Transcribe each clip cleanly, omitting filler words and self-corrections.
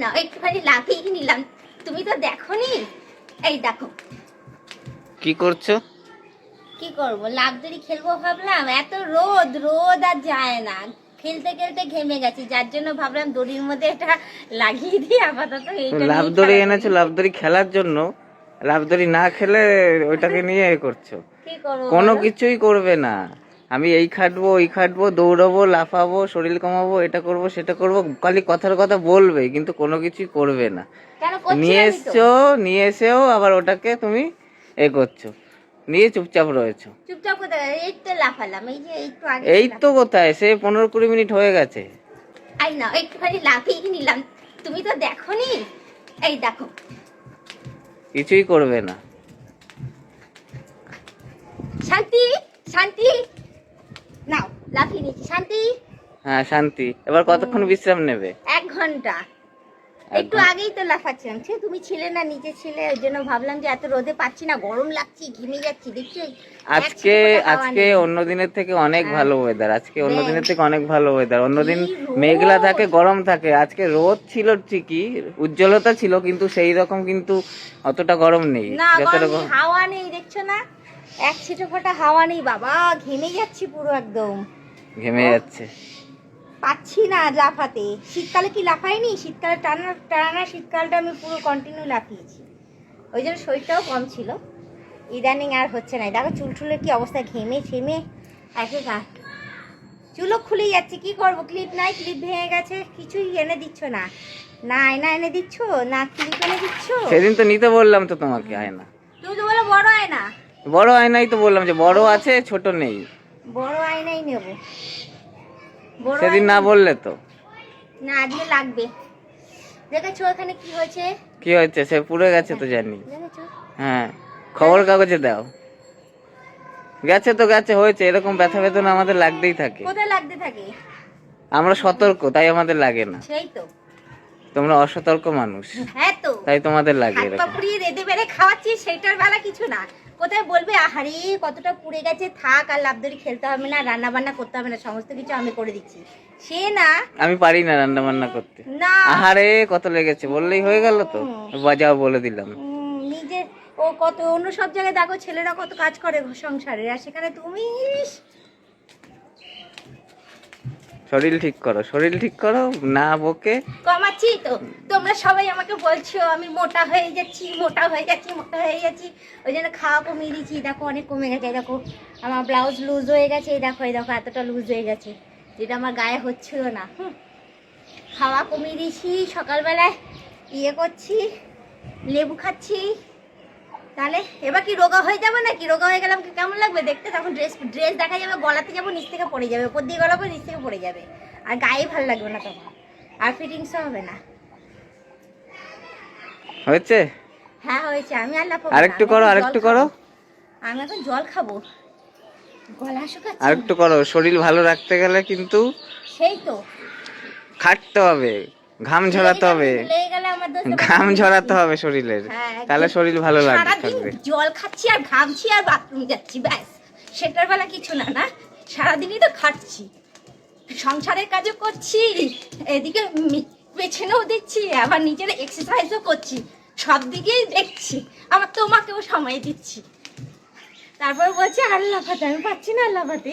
না একটুখানি লাফিয়ে নিলাম, তুমি তো দেখোনি। এই দেখো কি করছো? কি করবো, লাফ দড়ি খেলবো ভাবলাম, এত রোদ রোদ আর যায় না, খেলতে খেলতে ঘেমে গেছি, যার জন্য ভাবলাম দড়ির মধ্যে এটা লাগিয়ে দিই আপাতত। এইটা লাভ নিয়ে দড়ি এনেছো লাভ দড়ি খেলার জন্য? লাভ দড়ি না খেলে ওইটাকে নিয়ে করছো? কি করবো কোনো বলো? কিছুই করবে না। আমি এই খাটবো ওই খাটবো, দৌড়াবো লাফাবো, শরীর কমাবো, এটা করব সেটা করব, খালি কথার কথা বলবে কিন্তু কোনো কিছুই করবে না। কেন করছি নিয়ে না আমি তো? এসছো, নিয়ে এসেও আবার ওটাকে তুমি এ করছো, নিয়ে চুপচাপ রয়েছো। চুপচাপ কোথায়, এই তো লাফালাম, এই যে একটু আগে এই তো কোথায়, সে 15-20 মিনিট হয়ে গেছে। আই না একটুখানি লাফিয়ে নিলাম, তুমি তো দেখোনি। এই দেখো কিছুই করবে না। শান্তি শান্তি, নাও লাফিয়ে নিচ্ছি শান্তি। হ্যাঁ শান্তি, এবার কতক্ষণ বিশ্রাম নেবে? 1 ঘন্টা। একটু আগেই তো লাফাচ্ছিলাম, সে তুমি ছিলে না, নিচে ছিলে, ওই জন্য ভাবলাম যে এত রোদে পাচ্ছি না, গরম লাগছে, ঘেমে যাচ্ছি, দেখছো আজকে আজকে অন্য দিনের থেকে অনেক ভালো ওয়েদার, আজকে অন্য দিনের থেকে অনেক ভালো ওয়েদার। অন্যদিন মেঘলা থাকে, গরম থাকে, আজকে রোদ ছিল ঠিকই, উজ্জ্বলতা ছিল, কিন্তু সেই রকম কিন্তু অতটা গরম নেই। না, যতটা হাওয়া নেই, দেখছো না, এক ছিটে ফোঁটা হাওয়া নেই, বাবা ঘেমে যাচ্ছি পুরো একদম, ঘেমে যাচ্ছে। পাচ্ছি না লাফাতে। শীতকালে কি লাফাইনি? শীতকালে টানা টানা শীতকালটা আমি পুরো কন্টিনিউ লাফিয়েছি, ওই জন্য শরীরটাও কম ছিল। ইদানিং আর হচ্ছে না, দেখো চুল টুলের কি অবস্থা, ঘেমে ছেমে একে গা, চুলও খুলে যাচ্ছে, কি করবো, ক্লিপ নাই, ক্লিপ ভেঙে গেছে, কিছুই এনে দিচ্ছ না, না আয়না এনে দিচ্ছ না ক্লিপ এনে দিচ্ছ। সেদিন তো নিতে বললাম তো তোমাকে আয়না, তুমি তো বলো বড় আয়না। বড় আয়নাই তো বললাম যে বড় আছে ছোট নেই। বড় আয়নাই নেবো, বড় সেদিন আয়না না বললে তো। না, আজকে লাগবে। দেখেছো এখানে কি হয়েছে? কি হয়েছে? সে পুড়ে গেছে তো জানি। দেখেছো? হ্যাঁ, খবর কাগজে দাও। গেছে তো গেছে, হয়েছে, এরকম ব্যথা বেদনা আমাদের লাগতেই থাকে। কোথায় লাগতে থাকে? আমরা সতর্ক, তাই আমাদের লাগে না। সেই তো, তোমরা অসতর্ক মানুষ, হ্যাঁ তো, তাই তোমাদের লাগে হাত পা এরকম। পুড়িয়ে রেঁধে বেড়ে খাওয়াচ্ছি, সেইটার বেলা কিছু না, কোথায় বলবে আহারে কতটা পুড়ে গেছে, থাক আর লাফদড়ি খেলতে হবে না, রান্না বান্না করতে হবে না, সমস্ত কিছু আমি করে দিচ্ছি, সে না। আমি পারি না রান্না বান্না করতে। না, আহারে কত লেগেছে বললেই হয়ে গেল তো, বাজাও বলে দিলাম। নিজে ও কত অন্য সব জায়গায় দেখো ছেলেরা কত কাজ করে সংসারে, আর সেখানে তুমি। শরীর ঠিক করো, শরীর ঠিক করো, না বকে। কমাচ্ছি তো, তোমরা সবাই আমাকে বলছো আমি মোটা হয়ে যাচ্ছি, মোটা হয়ে যাচ্ছি, মোটা হয়ে যাচ্ছি, ওই জন্য খাওয়া কমিয়ে দিচ্ছি, দেখো অনেক কমে গেছে, দেখো আমার ব্লাউজ লুজ হয়ে গেছে, এই দেখো এতটা লুজ হয়ে গেছে, যেটা আমার গায়ে হচ্ছিল না। খাওয়া কমিয়ে দিয়েছি, সকালবেলায় ইয়ে করছি, লেবু খাচ্ছি, তাহলে এবার কি রোগা হয়ে যাবো নাকি? রোগা হয়ে গেলাম কি কেমন লাগবে দেখতে? তখন ড্রেস ড্রেস দেখা যাবে, গলাতে যাবো, নিচ থেকে পড়ে যাবে, উপর দিয়ে গলাবো, নিচ থেকে পড়ে যাবে, আর গায়ে ভালো লাগবে না তখন, আর ফিটিংসও হবে না। হয়েছে? হ্যাঁ হয়েছে, আমি আর লাফাবো না, আরেকটু আমি করো, এখন আরেকটু জল করো, খাবো। আমি এখন জল খাবো, গলা শুকাচ্ছে। আরেকটু করো। শরীর ভালো রাখতে গেলে কিন্তু সেই তো, খাটতে হবে, ঘাম ঝরাতে হবে, লেগে গেলে আমার দোষ দেবে, ঘাম ঝরাতে হবে শরীরের, হ্যাঁ, একদম। তাহলে শরীর ভালো সারাদিন থাকবে। জল খাচ্ছি আর ঘামছি আর বাথরুম যাচ্ছি, ব্যাস, সেটার বেলা কিছু না, না সারাদিনই তো খাচ্ছি, সংসারের কাজও করছি, এদিকে পেছনেও দিচ্ছি, আবার নিজের এক্সারসাইজও করছি, সব দিকেই দেখছি, আবার তোমাকেও সময় দিচ্ছি, তারপর বলছি আর লাফাতে, আমি পাচ্ছি না লাফাতে।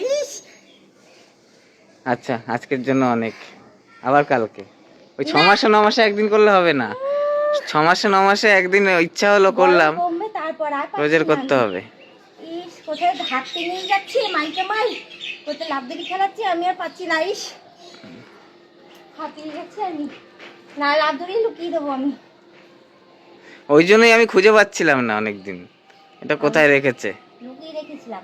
আচ্ছা, আজকের জন্য অনেক, আবার কালকে। ওই 6 মাসে 9 মাসে একদিন করলে হবে না, 6 মাসে 9 মাসে একদিন ইচ্ছা হলো করলাম, কমবে তারপর আর রোজের করতে হবে। ইস, কোথায় হাঁটতে নিয়ে যাচ্ছি মাইকে মাই, কোথায় লাফদড়ি খেলাচ্ছি, আমি আর পাচ্ছি না, ইস হাঁপিয়ে যাচ্ছি আমি, না লাফদড়ি লুকিয়ে দেবো আমি। ওই জন্যই আমি খুঁজে পাচ্ছিলাম না অনেকদিন, এটা কোথায় রেখেছে। লুকিয়ে রেখেছিলাম।